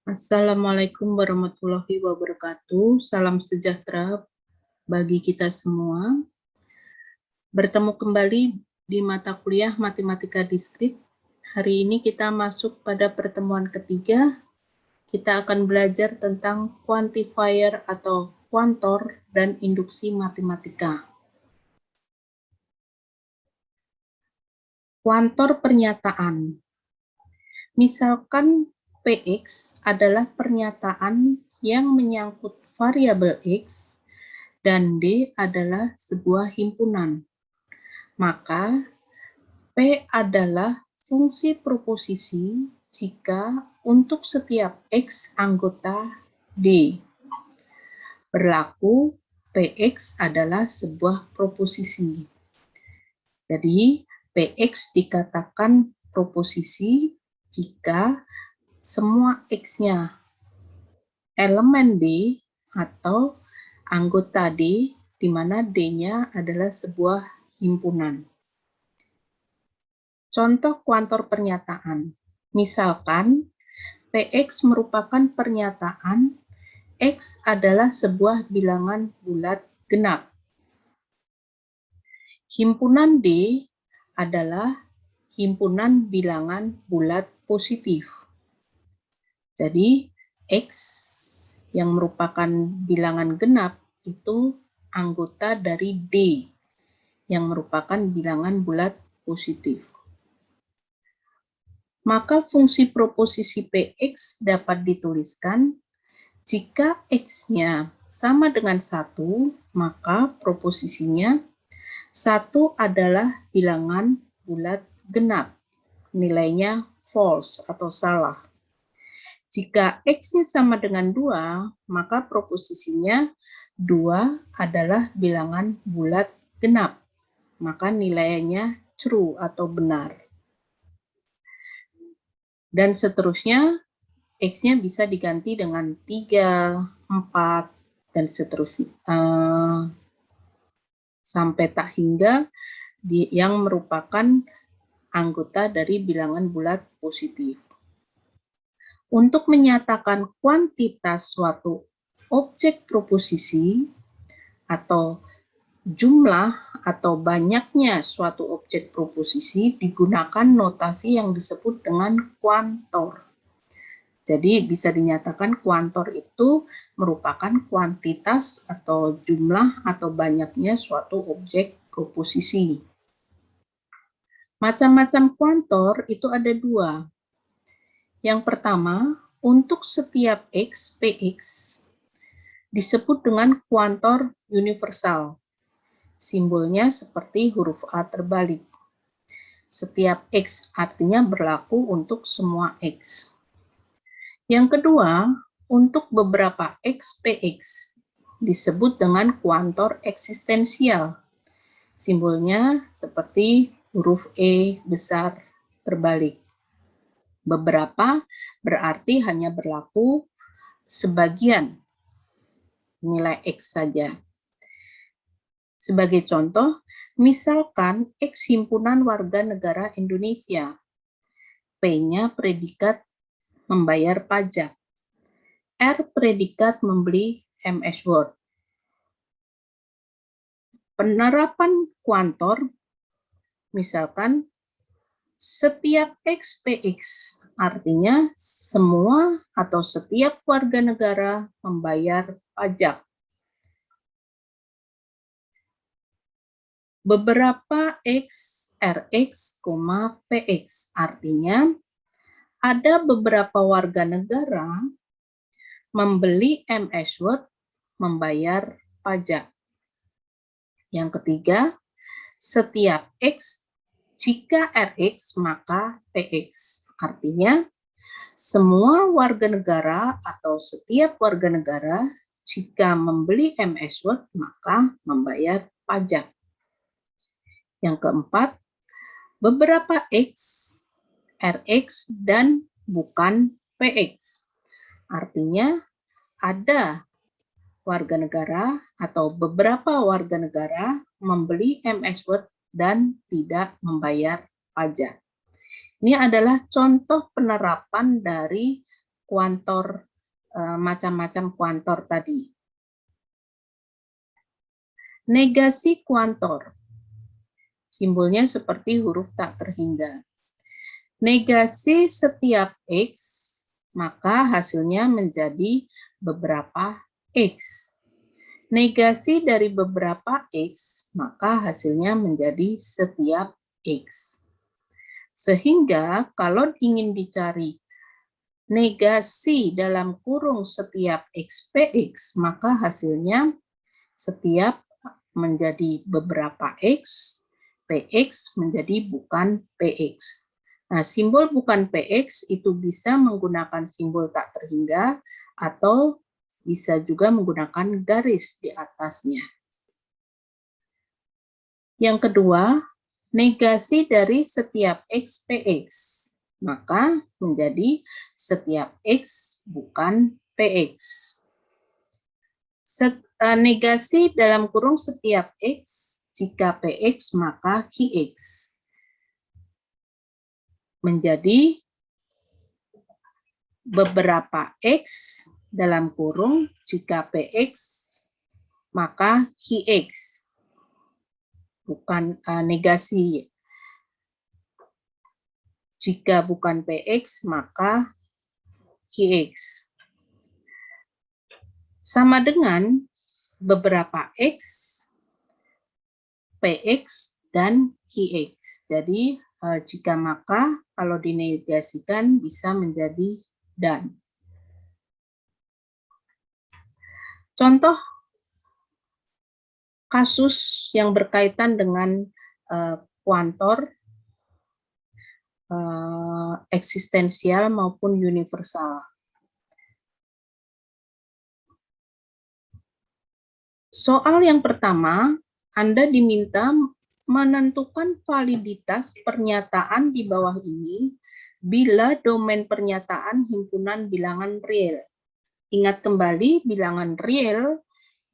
Assalamualaikum warahmatullahi wabarakatuh. Salam sejahtera bagi kita semua. Bertemu kembali di mata kuliah Matematika Diskrit. Hari ini kita masuk pada pertemuan ketiga. Kita akan belajar tentang quantifier atau kuantor dan induksi matematika. Kuantor pernyataan. Misalkan Px adalah pernyataan yang menyangkut variabel X dan D adalah sebuah himpunan. Maka P adalah fungsi proposisi jika untuk setiap X anggota D. Berlaku Px adalah sebuah proposisi. Jadi Px dikatakan proposisi jika semua X-nya elemen D atau anggota D, di mana D-nya adalah sebuah himpunan. Contoh kuantor pernyataan. Misalkan, Px merupakan pernyataan X adalah sebuah bilangan bulat genap. Himpunan D adalah himpunan bilangan bulat positif. Jadi, X yang merupakan bilangan genap itu anggota dari D yang merupakan bilangan bulat positif. Maka fungsi proposisi Px dapat dituliskan jika X-nya sama dengan 1, maka proposisinya 1 adalah bilangan bulat genap, nilainya false atau salah. Jika X-nya sama dengan 2, maka proposisinya 2 adalah bilangan bulat genap, maka nilainya true atau benar. Dan seterusnya, X-nya bisa diganti dengan 3, 4, dan seterusnya. Sampai tak hingga yang merupakan anggota dari bilangan bulat positif. Untuk menyatakan kuantitas suatu objek proposisi atau jumlah atau banyaknya suatu objek proposisi digunakan notasi yang disebut dengan kuantor. Jadi bisa dinyatakan kuantor itu merupakan kuantitas atau jumlah atau banyaknya suatu objek proposisi. Macam-macam kuantor itu ada 2. Yang pertama, untuk setiap X, Px, disebut dengan kuantor universal. Simbolnya seperti huruf A terbalik. Setiap X artinya berlaku untuk semua X. Yang kedua, untuk beberapa X, Px, disebut dengan kuantor eksistensial. Simbolnya seperti huruf E besar terbalik. Beberapa berarti hanya berlaku sebagian nilai X saja. Sebagai contoh, misalkan X himpunan warga negara Indonesia, P-nya predikat membayar pajak, R predikat membeli MS Word. Penerapan kuantor, misalkan setiap X, Px, artinya semua atau setiap warga negara membayar pajak. Beberapa X, Rx, Px, artinya ada beberapa warga negara membeli MS Word membayar pajak. Yang ketiga, setiap X, jika Rx maka Px, artinya semua warga negara atau setiap warga negara jika membeli MS Word maka membayar pajak. Yang keempat, beberapa X, Rx, dan bukan Px. Artinya ada warga negara atau beberapa warga negara membeli MS Word dan tidak membayar pajak. Ini adalah contoh penerapan dari kuantor, macam-macam kuantor tadi. Negasi kuantor. Simbolnya seperti huruf tak terhingga. Negasi setiap X, maka hasilnya menjadi beberapa X. Negasi dari beberapa X, maka hasilnya menjadi setiap X. Sehingga kalau ingin dicari negasi dalam kurung setiap X PX, maka hasilnya setiap menjadi beberapa X, PX menjadi bukan PX. Nah, simbol bukan PX itu bisa menggunakan simbol tak terhingga atau bisa juga menggunakan garis di atasnya. Yang kedua, negasi dari setiap X PX. Maka menjadi setiap X bukan PX. Negasi dalam kurung setiap X, jika PX maka QX. Menjadi beberapa X dalam kurung, jika PX maka QX. Bukan negasi. Jika bukan PX maka QX. Sama dengan beberapa X, PX, dan QX. Jadi jika maka kalau dinegasikan bisa menjadi dan. Contoh kasus yang berkaitan dengan kuantor eksistensial maupun universal. Soal yang pertama, Anda diminta menentukan validitas pernyataan di bawah ini bila domain pernyataan himpunan bilangan real. Ingat kembali, bilangan real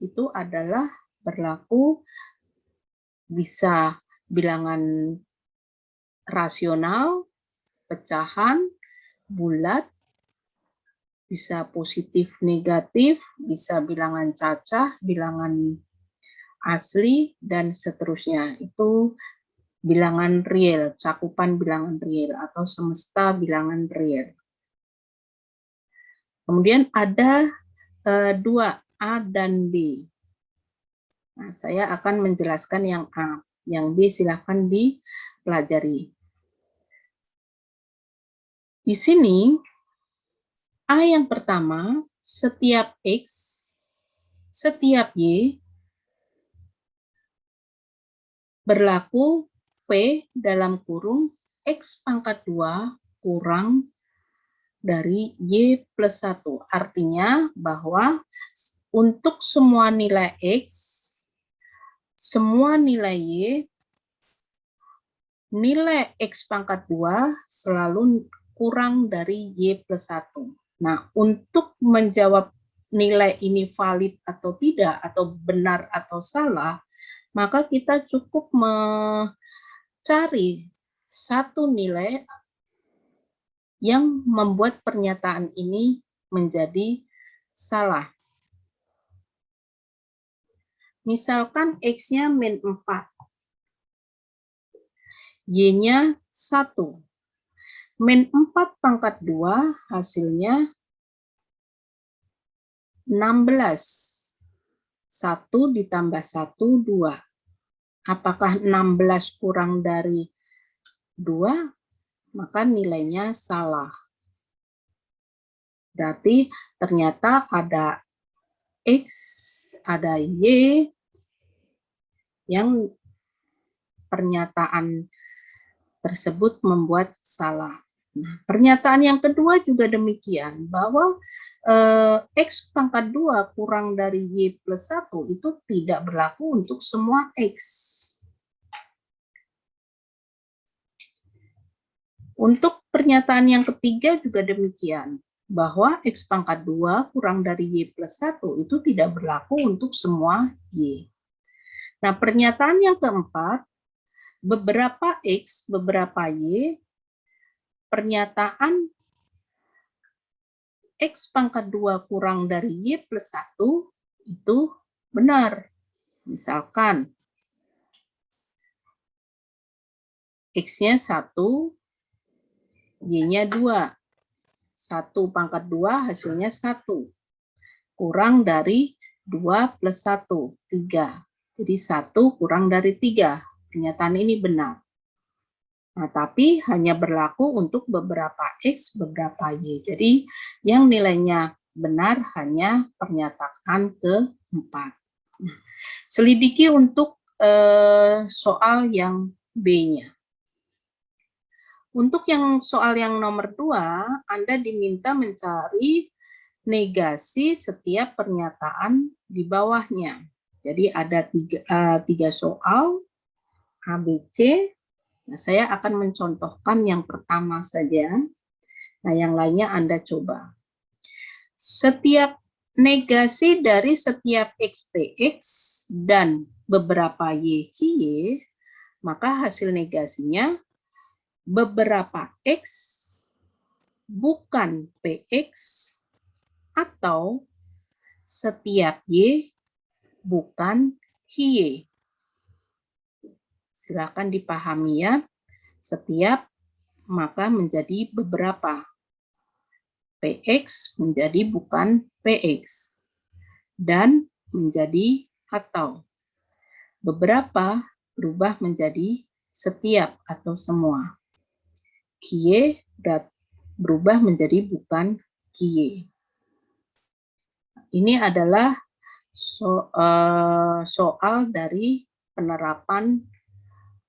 itu adalah berlaku bisa bilangan rasional, pecahan, bulat, bisa positif negatif, bisa bilangan cacah, bilangan asli, dan seterusnya. Itu bilangan real, cakupan bilangan real atau semesta bilangan real. Kemudian ada dua, A dan B. Nah, saya akan menjelaskan yang A. Yang B silakan dipelajari. Di sini, A yang pertama, setiap X, setiap Y, berlaku P dalam kurung X pangkat 2 kurang dari Y plus 1. Artinya bahwa untuk semua nilai X, semua nilai Y, nilai X pangkat 2 selalu kurang dari Y plus 1. Nah, untuk menjawab nilai ini valid atau tidak, atau benar atau salah, maka kita cukup mencari satu nilai yang membuat pernyataan ini menjadi salah. Misalkan X-nya min 4, Y-nya 1. Min 4 pangkat 2 hasilnya 16. 1 ditambah 1, 2. Apakah 16 kurang dari 2? Maka nilainya salah. Berarti ternyata ada X, ada Y yang pernyataan tersebut membuat salah. Nah, pernyataan yang kedua juga demikian, bahwa X pangkat 2 kurang dari Y plus 1 itu tidak berlaku untuk semua X. Untuk pernyataan yang ketiga juga demikian, bahwa X pangkat 2 kurang dari Y plus 1 itu tidak berlaku untuk semua Y. Nah, pernyataan yang keempat, beberapa X, beberapa Y, pernyataan X pangkat 2 kurang dari Y plus 1 itu benar. Misalkan X-nya 1, Y-nya 2. 1 pangkat 2 hasilnya 1. Kurang dari 2 plus 1, 3. Jadi 1 kurang dari 3. Pernyataan ini benar. Nah, tapi hanya berlaku untuk beberapa X, beberapa Y. Jadi yang nilainya benar hanya pernyataan keempat. Nah, selidiki untuk soal yang B-nya. Untuk yang soal yang nomor 2, Anda diminta mencari negasi setiap pernyataan di bawahnya. Jadi ada tiga soal, A, B, C. Nah, saya akan mencontohkan yang pertama saja. Nah, yang lainnya Anda coba. Setiap negasi dari setiap XPX dan beberapa YQY, maka hasil negasinya beberapa X bukan PX atau setiap Y bukan QY. Silakan dipahami ya. Setiap maka menjadi beberapa. PX menjadi bukan PX. Dan menjadi atau. Beberapa berubah menjadi setiap atau semua. QY berubah menjadi bukan QY. Ini adalah soal dari penerapan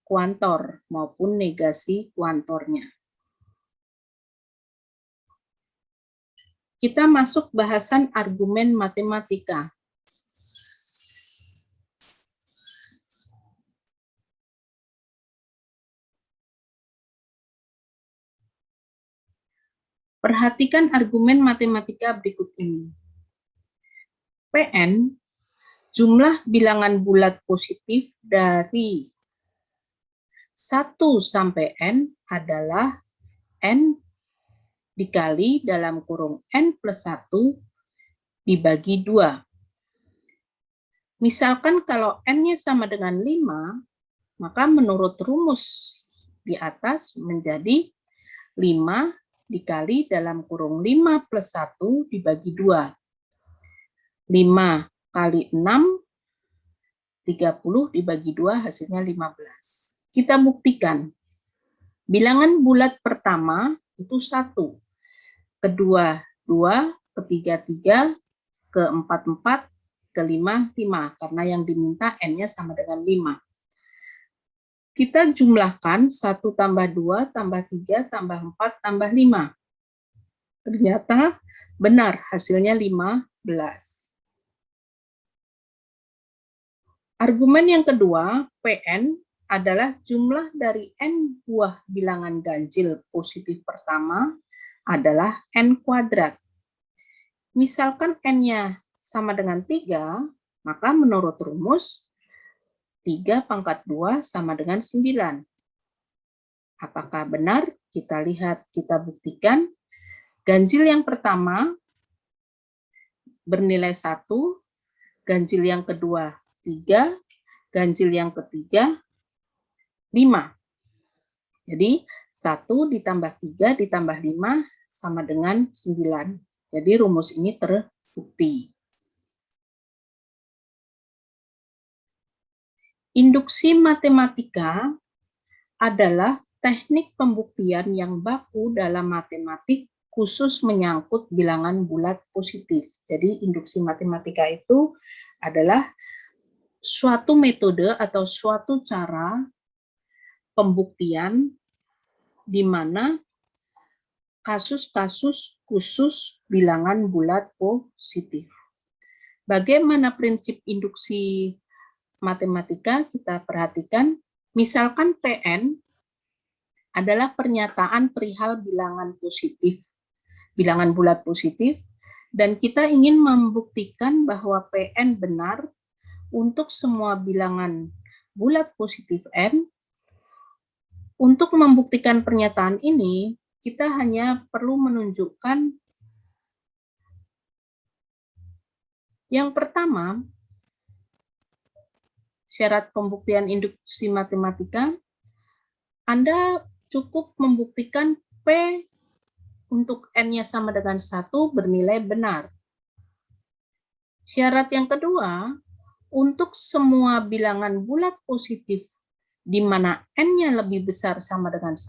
kuantor maupun negasi kuantornya. Kita masuk bahasan argumen matematika. Perhatikan argumen matematika berikut ini. Pn, jumlah bilangan bulat positif dari 1 sampai N adalah N dikali dalam kurung N plus 1 dibagi 2. Misalkan kalau N-nya sama dengan 5, maka menurut rumus di atas menjadi 5 dikali dalam kurung 5 plus 1 dibagi 2. 5 kali 6, 30 dibagi 2 hasilnya 15. Kita buktikan. Bilangan bulat pertama itu 1, kedua 2, ketiga 3, keempat 4, kelima 5. Karena yang diminta N-nya sama dengan 5. Kita jumlahkan 1 tambah 2 tambah 3 tambah 4 tambah 5. Ternyata benar hasilnya 15. Argumen yang kedua, Pn adalah jumlah dari N buah bilangan ganjil positif pertama adalah N kuadrat. Misalkan N-nya sama dengan 3, maka menurut rumus 3 pangkat 2 sama dengan 9. Apakah benar? Kita lihat, kita buktikan. Ganjil yang pertama bernilai 1, ganjil yang kedua 3, ganjil yang ketiga 5. Jadi 1 ditambah 3 ditambah 5 sama dengan 9. Jadi rumus ini terbukti. Induksi matematika adalah teknik pembuktian yang baku dalam matematik khusus menyangkut bilangan bulat positif. Jadi induksi matematika itu adalah suatu metode atau suatu cara pembuktian di mana kasus-kasus khusus bilangan bulat positif. Bagaimana prinsip induksi matematika? Kita perhatikan, misalkan Pn adalah pernyataan perihal bilangan positif, bilangan bulat positif, dan kita ingin membuktikan bahwa Pn benar untuk semua bilangan bulat positif N. Untuk membuktikan pernyataan ini, kita hanya perlu menunjukkan Yang pertama, syarat pembuktian induksi matematika, Anda cukup membuktikan P untuk N-nya sama dengan 1 bernilai benar. Syarat yang kedua, untuk semua bilangan bulat positif di mana N-nya lebih besar sama dengan 1,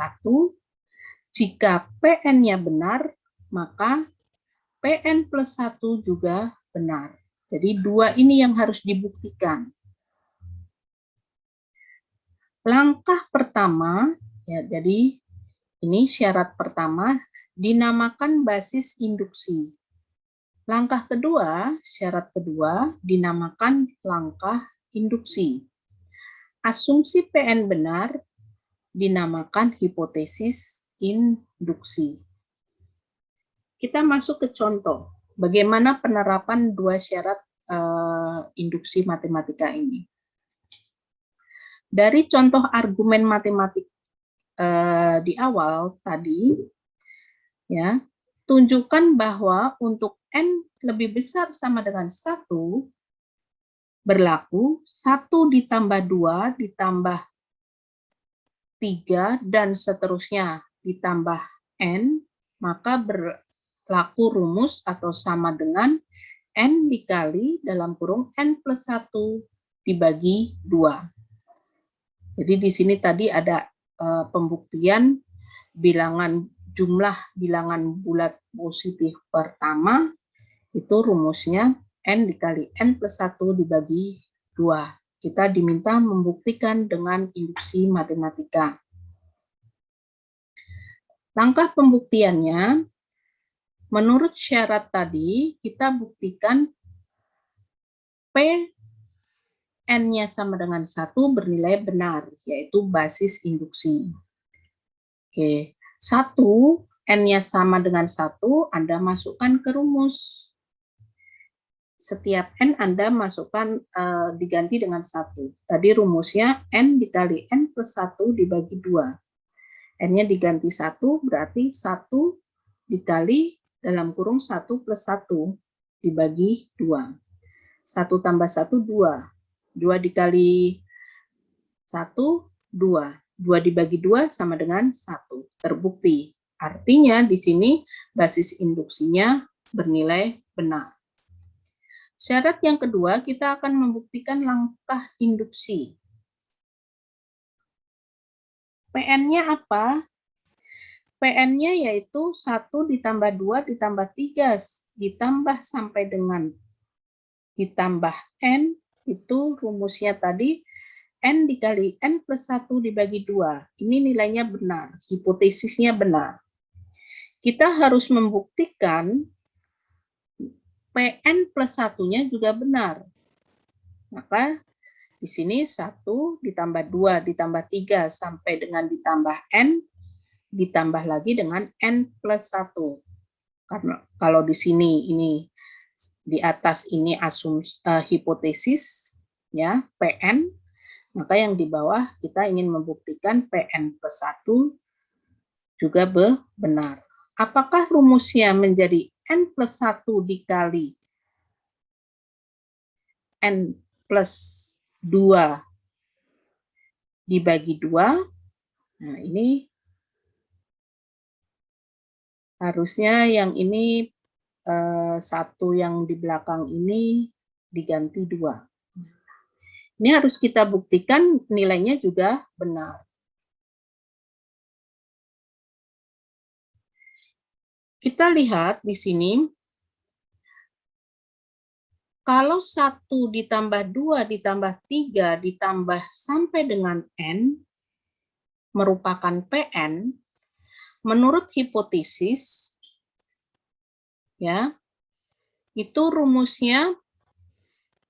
jika Pn-nya benar, maka Pn plus 1 juga benar. Jadi dua ini yang harus dibuktikan. Langkah pertama, ya, jadi ini syarat pertama, dinamakan basis induksi. Langkah kedua, syarat kedua, dinamakan langkah induksi. Asumsi Pn benar, dinamakan hipotesis induksi. Kita masuk ke contoh, bagaimana penerapan dua syarat induksi matematika ini. Dari contoh argumen matematik di awal tadi, ya, tunjukkan bahwa untuk N lebih besar sama dengan 1, berlaku 1 ditambah 2 ditambah 3 dan seterusnya ditambah N, maka berlaku rumus atau sama dengan N dikali dalam kurung N plus 1 dibagi 2. Jadi di sini tadi ada pembuktian jumlah bilangan bulat positif pertama, itu rumusnya N dikali N plus 1 dibagi 2. Kita diminta membuktikan dengan induksi matematika. Langkah pembuktiannya, menurut syarat tadi, kita buktikan P N-nya sama dengan 1 bernilai benar, yaitu basis induksi. Oke, 1, N-nya sama dengan 1, Anda masukkan ke rumus. Setiap N Anda masukkan diganti dengan 1. Tadi rumusnya N dikali N plus 1 dibagi 2. N-nya diganti 1, berarti 1 dikali dalam kurung 1 plus 1 dibagi 2. 1 tambah 1, 2. 2 dikali 1, 2. 2 dibagi 2 sama dengan 1. Terbukti. Artinya di sini basis induksinya bernilai benar. Syarat yang kedua, kita akan membuktikan langkah induksi. Pn-nya apa? Pn-nya yaitu 1 ditambah 2 ditambah 3 ditambah sampai dengan ditambah N, itu rumusnya tadi N dikali N plus 1 dibagi 2. Ini nilainya benar, hipotesisnya benar. Kita harus membuktikan Pn plus 1-nya juga benar. Maka di sini 1 ditambah 2 ditambah 3 sampai dengan ditambah N, ditambah lagi dengan N plus 1. Karena kalau di sini ini di atas ini hipotesis, ya, Pn, maka yang di bawah kita ingin membuktikan Pn plus 1 juga benar. Apakah rumusnya menjadi N plus 1 dikali N plus 2 dibagi 2? Nah, ini harusnya yang ini 1 yang di belakang ini diganti 2. Ini harus kita buktikan nilainya juga benar. Kita lihat di sini, kalau 1 ditambah 2 ditambah 3 ditambah sampai dengan N merupakan Pn, menurut hipotesis, ya, itu rumusnya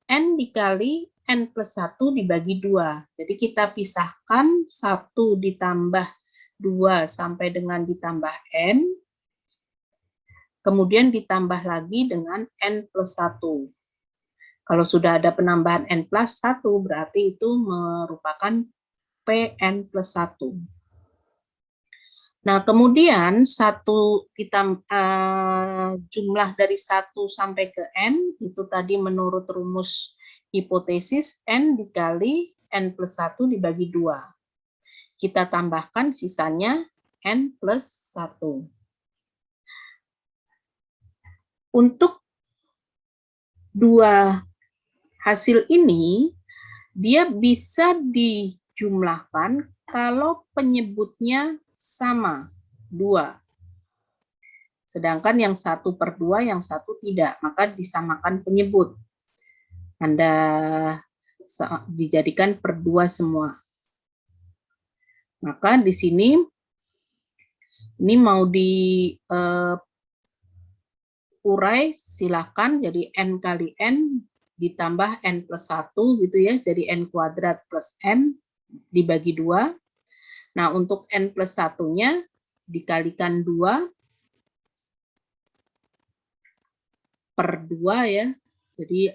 N dikali N plus 1 dibagi 2. Jadi kita pisahkan 1 ditambah 2 sampai dengan ditambah N, kemudian ditambah lagi dengan N plus 1. Kalau sudah ada penambahan N plus 1, berarti itu merupakan Pn plus 1. Nah, kemudian jumlah dari 1 sampai ke N, itu tadi menurut rumus hipotesis, N dikali N plus 1 dibagi 2. Kita tambahkan sisanya N plus 1. Untuk dua hasil ini, dia bisa dijumlahkan kalau penyebutnya sama, 2. Sedangkan yang 1/2, yang satu tidak, maka disamakan penyebut. Anda dijadikan per 2 semua. Maka di sini ini mau urai, silakan. Jadi N kali N ditambah N plus 1 gitu ya. Jadi N kuadrat plus N dibagi 2. Nah, untuk N plus 1-nya dikalikan 2 per 2 ya. Jadi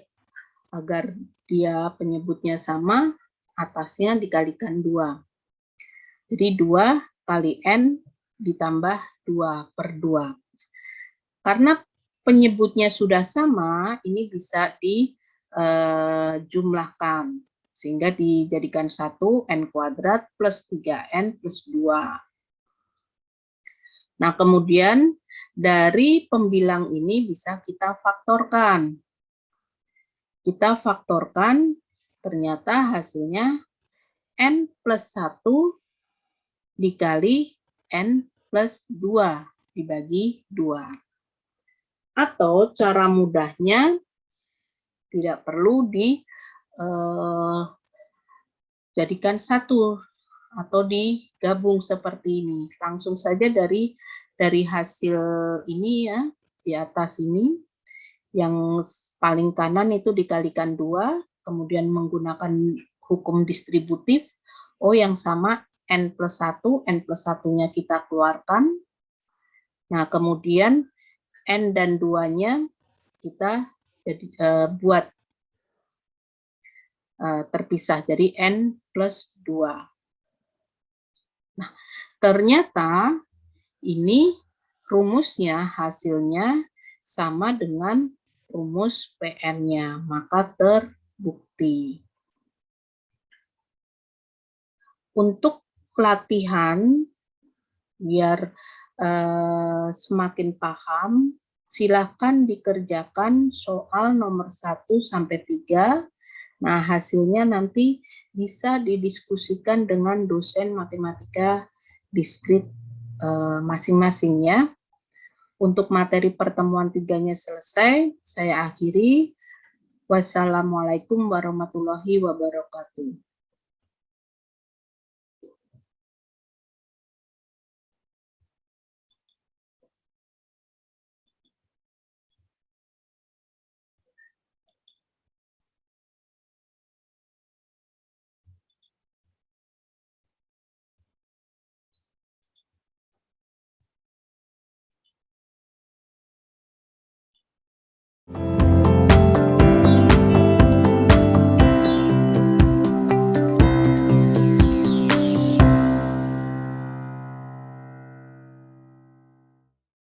agar dia penyebutnya sama, atasnya dikalikan 2. Jadi 2 kali N ditambah 2 per 2. Karena penyebutnya sudah sama, ini bisa dijumlahkan. Sehingga dijadikan 1 N kuadrat plus 3N plus 2. Nah, kemudian dari pembilang ini bisa kita faktorkan. Kita faktorkan, ternyata hasilnya N plus 1 dikali N plus 2 dibagi 2. Atau cara mudahnya tidak perlu dijadikan 1 atau digabung seperti ini. Langsung saja dari hasil ini ya, di atas ini, yang paling kanan itu dikalikan 2, kemudian menggunakan hukum distributif, yang sama N plus 1, N plus 1-nya kita keluarkan. Nah, kemudian N dan 2-nya kita buat terpisah, jadi N plus 2. Nah, ternyata ini rumusnya, hasilnya sama dengan rumus PN-nya, maka terbukti. Untuk pelatihan, biar semakin paham, silakan dikerjakan soal nomor 1 sampai 3. Nah, hasilnya nanti bisa didiskusikan dengan dosen matematika diskrit masing-masing ya. Untuk materi pertemuan 3-nya selesai, saya akhiri. Wassalamualaikum warahmatullahi wabarakatuh.